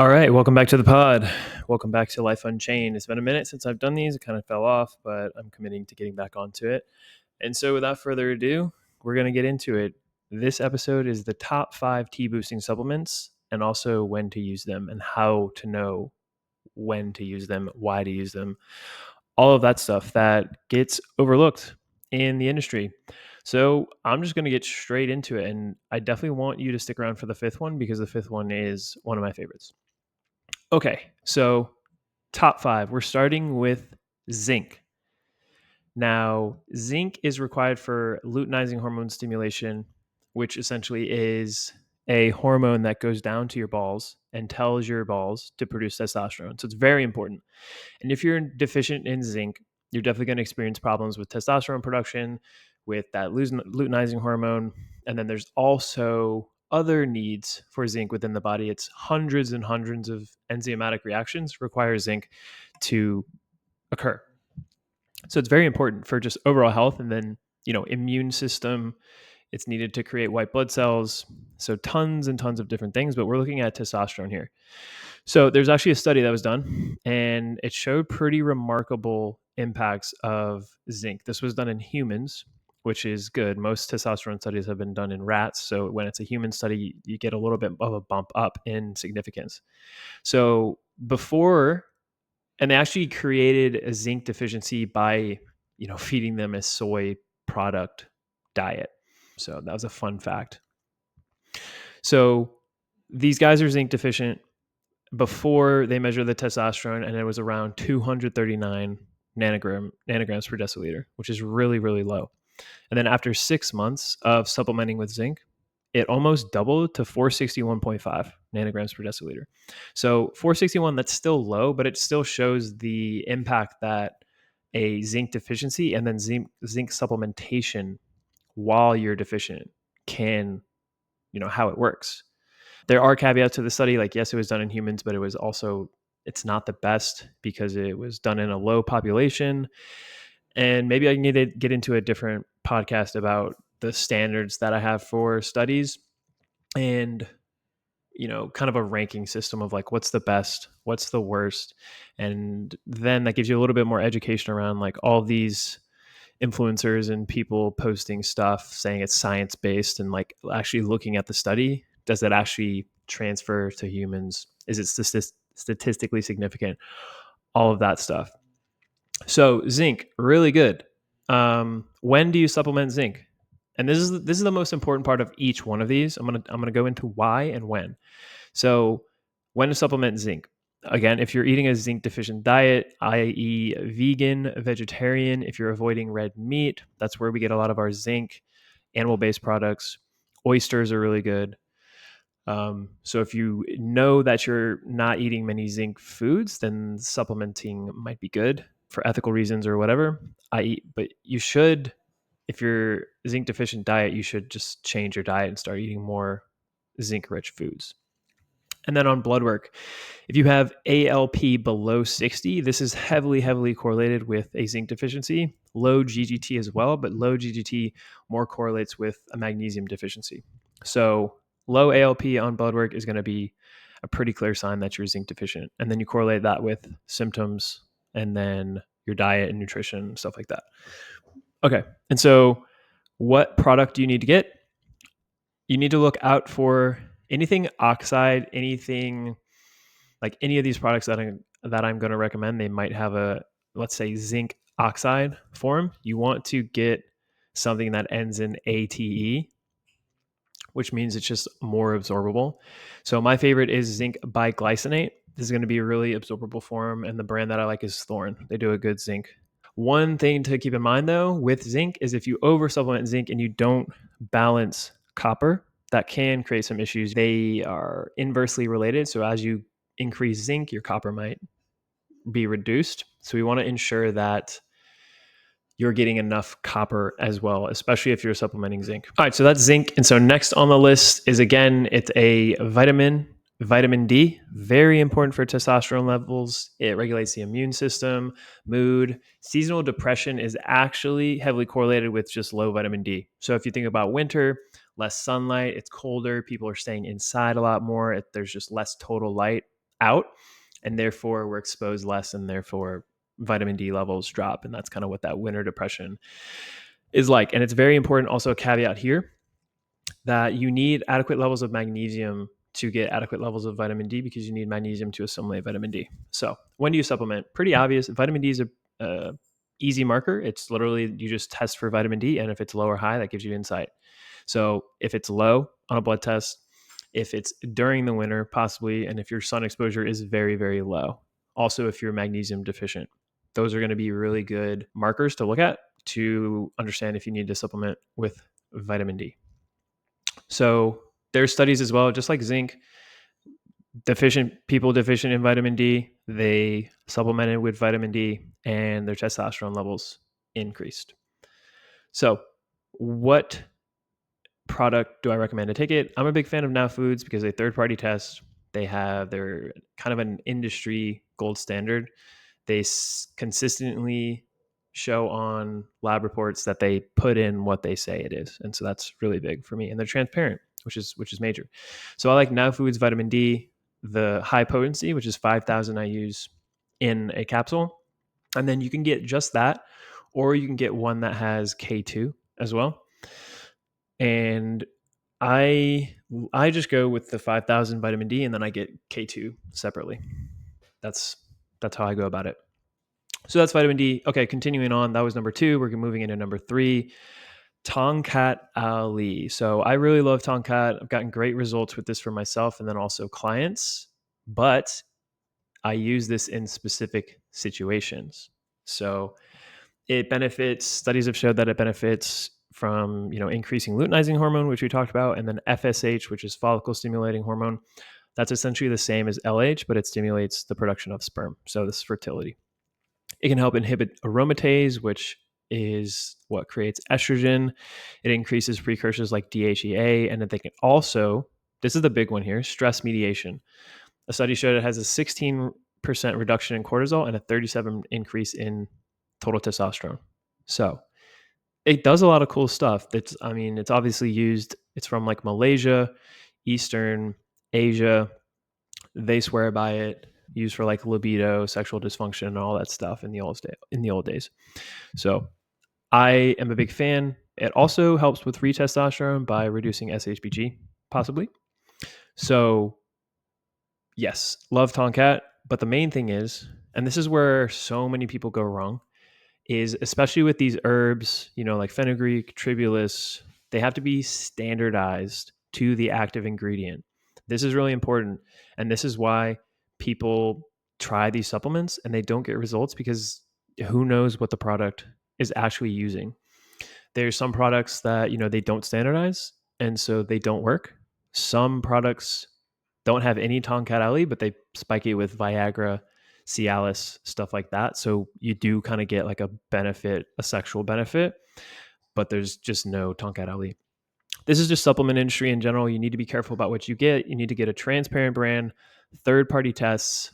All right, welcome back to the pod. Welcome back to Life Unchained. It's been a minute since I've done these. It kind of fell off, but I'm committing to getting back onto it. And so, without further ado, we're going to get into it. This episode is the top 5 T boosting supplements and also when to use them and how to know when to use them, why to use them, all of that stuff that gets overlooked in the industry. So I'm just going to get straight into it. And I definitely want you to stick around for the fifth one because the fifth one is one of my favorites. Okay, so top 5. We're starting with zinc. Now, zinc is required for luteinizing hormone stimulation, which essentially is a hormone that goes down to your balls and tells your balls to produce testosterone. So it's very important. And if you're deficient in zinc, you're definitely going to experience problems with testosterone production, with that luteinizing hormone. And then there's also other needs for zinc within the body. It's hundreds and hundreds of enzymatic reactions require zinc to occur. So it's very important for just overall health. And then, immune system, it's needed to create white blood cells. So tons and tons of different things, but we're looking at testosterone here. So there's actually a study that was done and it showed pretty remarkable impacts of zinc. This was done in humans, which is good. Most testosterone studies have been done in rats. So when it's a human study, you get a little bit of a bump up in significance. So and they actually created a zinc deficiency by, feeding them a soy product diet. So that was a fun fact. So these guys are zinc deficient. Before they measured the testosterone, and it was around 239 nanograms per deciliter, which is really, really low. And then after 6 months of supplementing with zinc, it almost doubled to 461.5 nanograms per deciliter. So 461, that's still low, but it still shows the impact that a zinc deficiency and then zinc supplementation while you're deficient can, how it works. There are caveats to the study. Like, yes, it was done in humans, but it's not the best because it was done in a low population. And maybe I need to get into a different podcast about the standards that I have for studies and, kind of a ranking system of like, what's the best, what's the worst. And then that gives you a little bit more education around like all these influencers and people posting stuff saying it's science-based and like actually looking at the study. Does that actually transfer to humans? Is it statistically significant? All of that stuff. So zinc, really good. When do you supplement zinc? And this is the most important part of each one of these. I'm gonna go into why and when. So when to supplement zinc? Again, if you're eating a zinc deficient diet, i.e. vegan, vegetarian, if you're avoiding red meat, that's where we get a lot of our zinc. Animal-based products, oysters are really good. So if you know that you're not eating many zinc foods, then supplementing might be good for ethical reasons or whatever. But you should, if you're zinc deficient diet, you should just change your diet and start eating more zinc rich foods. And then on blood work, if you have ALP below 60, this is heavily, heavily correlated with a zinc deficiency. Low GGT as well, but low GGT more correlates with a magnesium deficiency. So low ALP on blood work is going to be a pretty clear sign that you're zinc deficient. And then you correlate that with symptoms and then your diet and nutrition, stuff like that. Okay. And so what product do you need to get? You need to look out for anything oxide, anything like any of these products that I'm going to recommend. They might have a, let's say, zinc oxide form. You want to get something that ends in ATE, which means it's just more absorbable. So my favorite is zinc biglycinate. This is going to be a really absorbable form, and the brand that I like is Thorne. They do a good zinc. One thing to keep in mind though with zinc is if you over supplement zinc and you don't balance copper, that can create some issues. They are inversely related. So as you increase zinc, your copper might be reduced. So we want to ensure that you're getting enough copper as well, especially if you're supplementing zinc. All right, so that's zinc. And so next on the list is, again, it's a vitamin D, very important for testosterone levels. It regulates the immune system, mood. Seasonal depression is actually heavily correlated with just low vitamin D. So if you think about winter, less sunlight, it's colder, people are staying inside a lot more, there's just less total light out, and therefore we're exposed less, and therefore vitamin D levels drop. And that's kind of what that winter depression is like. And it's very important, also a caveat here, that you need adequate levels of magnesium to get adequate levels of vitamin D, because you need magnesium to assimilate vitamin D. So when do you supplement? Pretty obvious. Vitamin D is a easy marker. It's literally, you just test for vitamin D, and if it's low or high, that gives you insight. So if it's low on a blood test, if it's during the winter, possibly, and if your sun exposure is very, very low. Also, if you're magnesium deficient, those are going to be really good markers to look at to understand if you need to supplement with vitamin D. So there's studies as well, just like zinc, people deficient in vitamin D, they supplemented with vitamin D and their testosterone levels increased. So what product do I recommend to take it? I'm a big fan of Now Foods because they third-party test. They're kind of an industry gold standard. They consistently show on lab reports that they put in what they say it is, and so that's really big for me. And they're transparent, which is major. So I like Now Foods vitamin D, the high potency, which is 5,000 I use in a capsule, and then you can get just that, or you can get one that has K2 as well. And I just go with the 5,000 vitamin D, and then I get K2 separately. That's how I go about it. So that's vitamin D. Okay, continuing on, that was number 2. We're moving into number 3, Tongkat Ali. So I really love Tongkat. I've gotten great results with this for myself and then also clients, but I use this in specific situations. So it benefits, studies have showed that it benefits from, increasing luteinizing hormone, which we talked about, and then FSH, which is follicle stimulating hormone. That's essentially the same as LH, but it stimulates the production of sperm. So this is fertility. It can help inhibit aromatase, which is what creates estrogen. It increases precursors like DHEA, and they can also, this is the big one here, stress mediation. A study showed it has a 16% reduction in cortisol and a 37% increase in total testosterone. So it does a lot of cool stuff. It's obviously used, it's from like Malaysia, Eastern Asia. They swear by it, used for like libido, sexual dysfunction, and all that stuff in the old days. So I am a big fan. It also helps with free testosterone by reducing SHBG, possibly. So yes, love Tongkat. But the main thing is, and this is where so many people go wrong, is especially with these herbs, like fenugreek, tribulus, they have to be standardized to the active ingredient. This is really important. And this is why people try these supplements and they don't get results, because who knows what the product is actually using. There's some products that, they don't standardize, and so they don't work. Some products don't have any Tongkat Ali, but they spike it with Viagra, Cialis, stuff like that. So you do kind of get like a benefit, a sexual benefit, but there's just no Tongkat Ali. This is just supplement industry in general. You need to be careful about what you get. You need to get a transparent brand, third-party tests,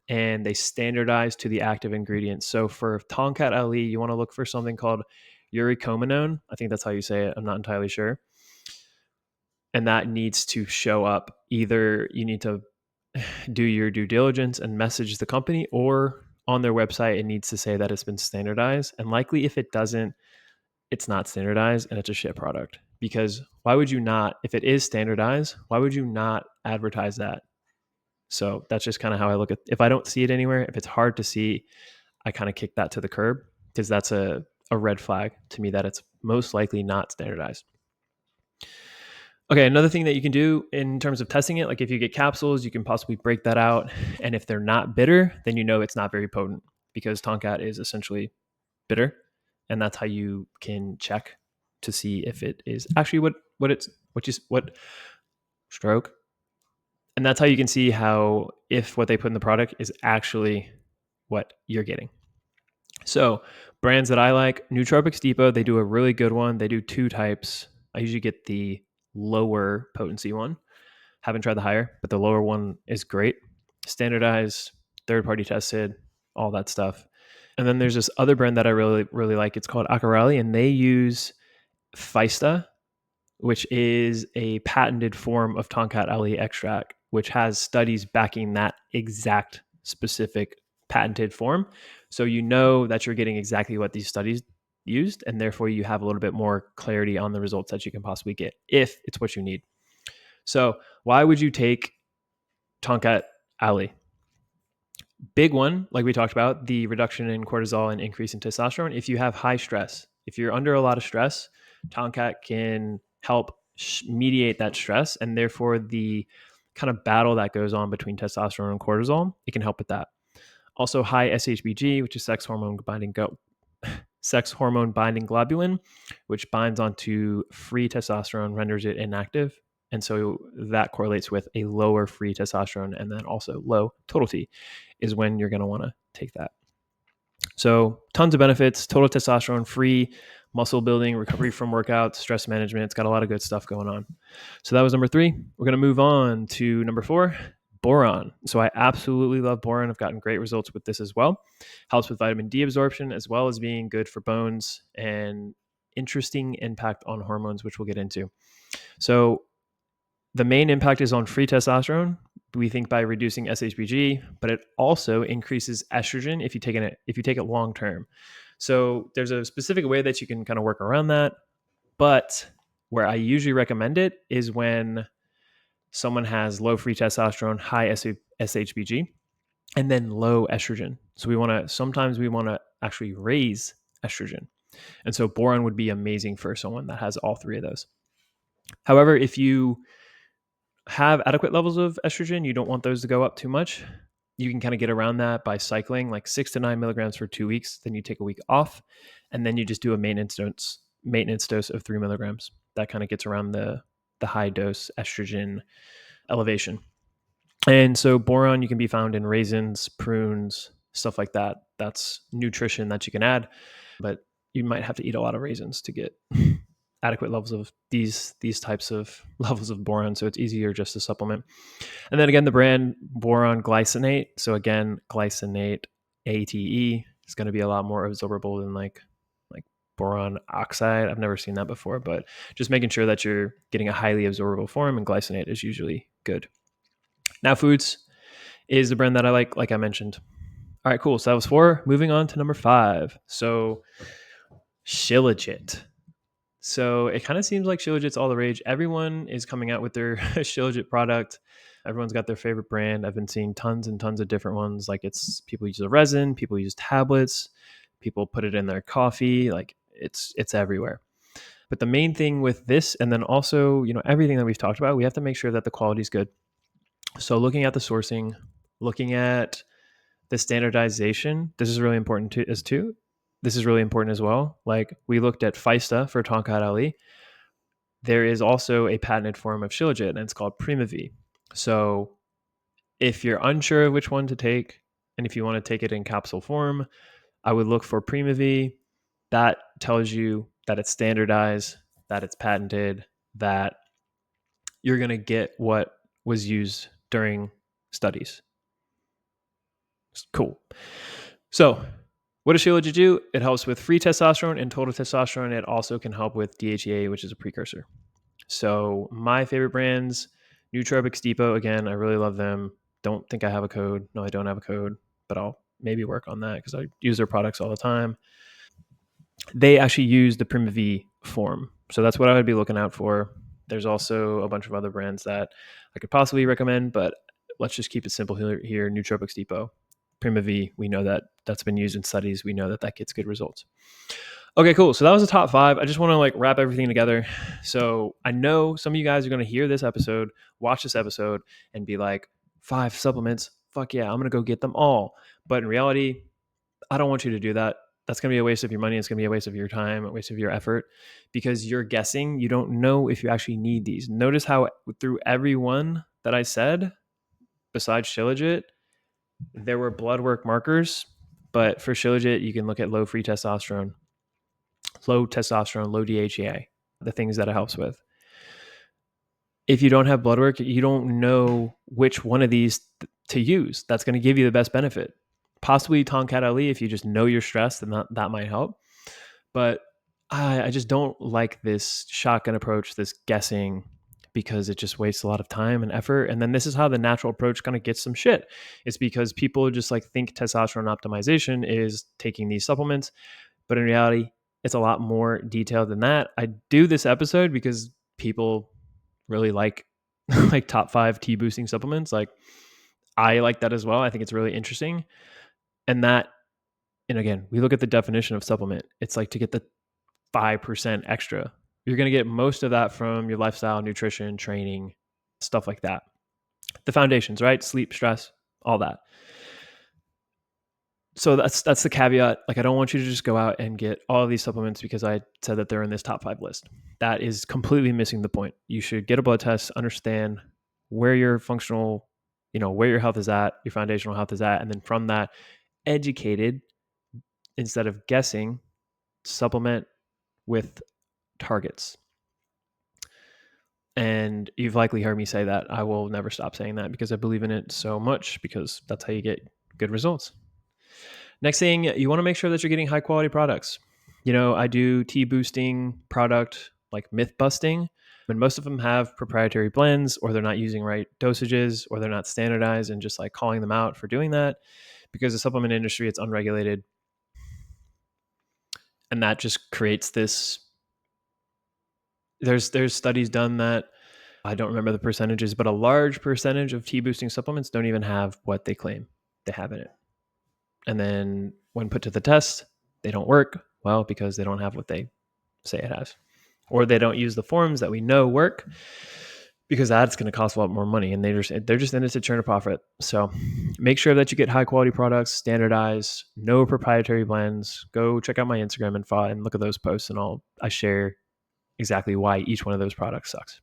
and they standardize to the active ingredients. So for Tongkat Ali, you want to look for something called uricomanone. I think that's how you say it. I'm not entirely sure. And that needs to show up. Either you need to do your due diligence and message the company, or on their website, it needs to say that it's been standardized. And likely if it doesn't, it's not standardized and it's a shit product. Because why would you not, if it is standardized, why would you not advertise that? So that's just kind of how I look at, if I don't see it anywhere, if it's hard to see, I kind of kick that to the curb, because that's a red flag to me that it's most likely not standardized. Okay, another thing that you can do in terms of testing it, like if you get capsules, you can possibly break that out. And if they're not bitter, then it's not very potent, because Tongkat is essentially bitter. And that's how you can check to see if it is actually what stroke. And that's how you can see if what they put in the product is actually what you're getting. So brands that I like, Nootropics Depot, they do a really good one. They do 2 types. I usually get the lower potency one. Haven't tried the higher, but the lower one is great. Standardized, third-party tested, all that stuff. And then there's this other brand that I really, really like. It's called Acarali, and they use Fista, which is a patented form of Tongkat Ali extract, which has studies backing that exact specific patented form. So you know that you're getting exactly what these studies used, and therefore you have a little bit more clarity on the results that you can possibly get if it's what you need. So why would you take Tonkat Ali? Big one, like we talked about, the reduction in cortisol and increase in testosterone. If you have high stress, if you're under a lot of stress, Tonkat can help mediate that stress, and therefore the kind of battle that goes on between testosterone and cortisol, it can help with that. Also, high SHBG, which is sex hormone binding globulin, which binds onto free testosterone, renders it inactive. And so that correlates with a lower free testosterone, and then also low total T is when you're going to want to take that. So tons of benefits, total testosterone free, muscle building, recovery from workouts, stress management. It's got a lot of good stuff going on. So that was number 3. We're going to move on to number 4, boron. So I absolutely love boron. I've gotten great results with this as well. Helps with vitamin D absorption, as well as being good for bones and interesting impact on hormones, which we'll get into. So the main impact is on free testosterone, we think, by reducing SHBG, but it also increases estrogen if you take it long term. So there's a specific way that you can kind of work around that, but where I usually recommend it is when someone has low free testosterone, high SHBG, and then low estrogen. So sometimes we want to actually raise estrogen. And so boron would be amazing for someone that has all 3 of those. However, if you have adequate levels of estrogen, you don't want those to go up too much. You can kind of get around that by cycling like 6 to 9 milligrams for 2 weeks. Then you take a week off, and then you just do a maintenance dose of 3 milligrams. That kind of gets around the high dose estrogen elevation. And so boron, you can be found in raisins, prunes, stuff like that. That's nutrition that you can add, but you might have to eat a lot of raisins to get adequate levels of these types of levels of boron. So it's easier just to supplement. And then again, the brand boron glycinate. So again, glycinate ATE is going to be a lot more absorbable than like boron oxide. I've never seen that before, but just making sure that you're getting a highly absorbable form, and glycinate is usually good. Now Foods is the brand that I like I mentioned. All right, cool. So that was 4. Moving on to number 5. So Shilajit. So it kind of seems like Shilajit's all the rage. Everyone is coming out with their Shilajit product. Everyone's got their favorite brand. I've been seeing tons and tons of different ones. Like it's people use a resin, people use tablets, people put it in their coffee. Like it's everywhere. But the main thing with this, and then also, everything that we've talked about, we have to make sure that the quality is good. So looking at the sourcing, looking at the standardization, this is really important too. This is really important as well. Like we looked at Feista for Tonkat Ali. There is also a patented form of Shilajit, and it's called Primavi. So if you're unsure of which one to take, and if you want to take it in capsule form, I would look for Primavi. That tells you that it's standardized, that it's patented, that you're going to get what was used during studies. Cool. So what does Shilajit do? It helps with free testosterone and total testosterone. It also can help with DHEA, which is a precursor. So my favorite brands, Nootropics Depot. Again, I really love them. Don't think I have a code. No, I don't have a code, but I'll maybe work on that because I use their products all the time. They actually use the Primavi form. So that's what I would be looking out for. There's also a bunch of other brands that I could possibly recommend, but let's just keep it simple here. Nootropics Depot. Primavi, we know that that's been used in studies. We know that that gets good results. Okay, cool. So that was the top 5. I just want to wrap everything together. So I know some of you guys are going to hear this episode, watch this episode, and be like, 5 supplements. Fuck yeah, I'm going to go get them all. But in reality, I don't want you to do that. That's going to be a waste of your money. It's going to be a waste of your time, a waste of your effort, because you're guessing. You don't know if you actually need these. Notice how through every one that I said, besides Shilajit, there were blood work markers. But for Shilajit, you can look at low free testosterone, low DHEA, the things that it helps with. If you don't have blood work, you don't know which one of these to use. That's going to give you the best benefit. Possibly Tonkat Ali, if you just know you're stressed, then that might help. But I just don't like this shotgun approach, this guessing, because it just wastes a lot of time and effort. And then this is how the natural approach kind of gets some shit. It's because people just like think testosterone optimization is taking these supplements, but in reality, it's a lot more detailed than that. I do this episode because people really like like top 5 T boosting supplements. Like I like that as well. I think it's really interesting. And that, and again, we look at the definition of supplement. It's like to get the 5% extra. You're going to get most of that from your lifestyle, nutrition, training, stuff like that. The foundations, right? Sleep, stress, all that. So that's the caveat. Like I don't want you to just go out and get all of these supplements because I said that they're in this top 5 list. That is completely missing the point. You should get a blood test, understand where your functional, where your health is at, your foundational health is at, and then from that, educated instead of guessing, supplement with targets. And you've likely heard me say that. I will never stop saying that because I believe in it so much, because that's how you get good results. Next thing, you want to make sure that you're getting high quality products. I do T boosting product like myth busting, and most of them have proprietary blends, or they're not using right dosages, or they're not standardized, and just like calling them out for doing that, because the supplement industry, it's unregulated. And that just creates this. There's studies done that, I don't remember the percentages, but a large percentage of T boosting supplements don't even have what they claim they have in it. And then when put to the test, they don't work. Well, because they don't have what they say it has, or they don't use the forms that we know work, because that's going to cost a lot more money, and they're just in it to turn a profit. So make sure that you get high quality products, standardized, no proprietary blends. Go check out my Instagram and look at those posts, and I share exactly why each one of those products sucks.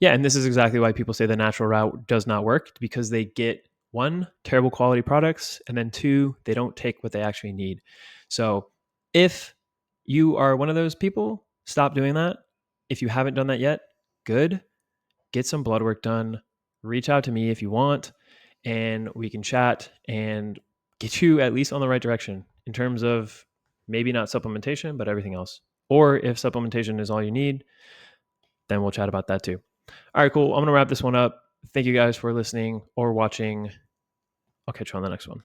Yeah, and this is exactly why people say the natural route does not work, because they get, 1, terrible quality products, and then 2, they don't take what they actually need. So if you are one of those people, stop doing that. If you haven't done that yet, good. Get some blood work done. Reach out to me if you want, and we can chat and get you at least on the right direction in terms of maybe not supplementation, but everything else. Or if supplementation is all you need, then we'll chat about that too. All right, cool. I'm going to wrap this one up. Thank you guys for listening or watching. I'll catch you on the next one.